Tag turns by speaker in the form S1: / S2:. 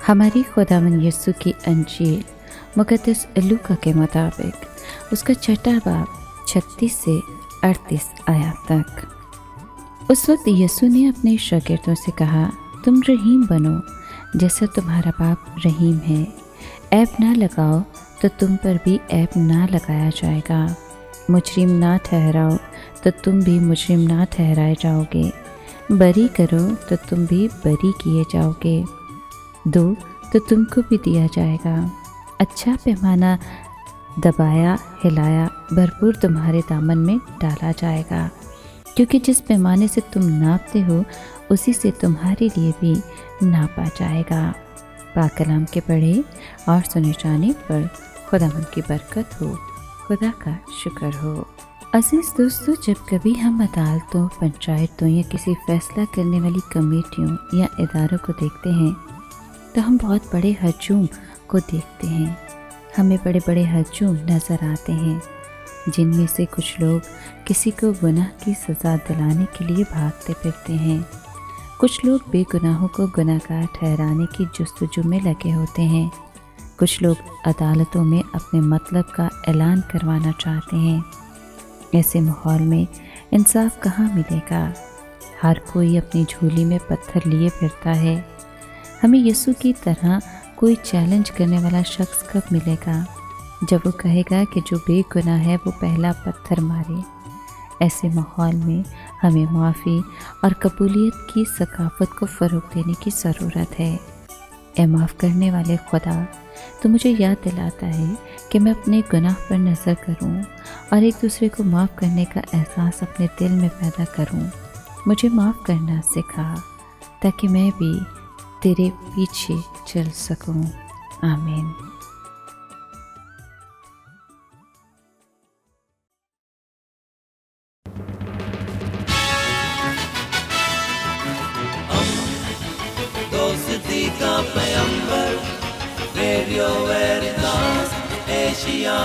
S1: हमारी खुदावंद यीशु की अंजील मुक़द्दस लूका के मुताबिक उसका छठा बाब 36 से 38 आयत तक। उस वक्त यीशु ने अपने शागिर्दों से कहा, तुम रहीम बनो जैसा तुम्हारा बाप रहीम है। ऐब ना लगाओ तो तुम पर भी ऐब ना लगाया जाएगा। मुजरिम ना ठहराओ तो तुम भी मुजरिम ना ठहराए जाओगे। बरी करो तो तुम भी बरी किए जाओगे। दो तो तुमको भी दिया जाएगा। अच्छा पैमाना दबाया हिलाया भरपूर तुम्हारे दामन में डाला जाएगा, क्योंकि जिस पैमाने से तुम नापते हो उसी से तुम्हारे लिए भी नापा जाएगा। पाक कलाम के पढ़े और सुने जाने पर खुदावंद की बरकत हो, खुदा का शुक्र हो। अजीज़ दोस्तों, जब कभी हम अदालतों, पंचायतों या किसी फैसला करने वाली कमेटियों या इदारों को देखते हैं तो हम बहुत बड़े हजूम को देखते हैं। हमें बड़े बड़े हजूम नज़र आते हैं, जिनमें से कुछ लोग किसी को गुनाह की सज़ा दिलाने के लिए भागते फिरते हैं। कुछ लोग बेगुनाहों को गुनाहगार ठहराने की जुस्तजू में लगे होते हैं। कुछ लोग अदालतों में अपने मतलब का ऐलान करवाना चाहते हैं। ऐसे माहौल में इंसाफ कहाँ मिलेगा? हर कोई अपनी झोली में पत्थर लिए फिरता है। हमें यीशु की तरह कोई चैलेंज करने वाला शख्स कब मिलेगा, जब वो कहेगा कि जो बेगुनाह है वो पहला पत्थर मारे। ऐसे माहौल में हमें माफ़ी और कबूलियत की सकाफत को फ़रोग़ देने की ज़रूरत है। ए माफ़ करने वाले खुदा, तो मुझे याद दिलाता है कि मैं अपने गुनाह पर नज़र करूं और एक दूसरे को माफ़ करने का एहसास अपने दिल में पैदा करूं। मुझे माफ़ करना सिखा ताकि मैं भी तेरे पीछे चल सकूं। आमीन।
S2: दोस्ती का पैगंबर, रेडियो वेरितास एशिया।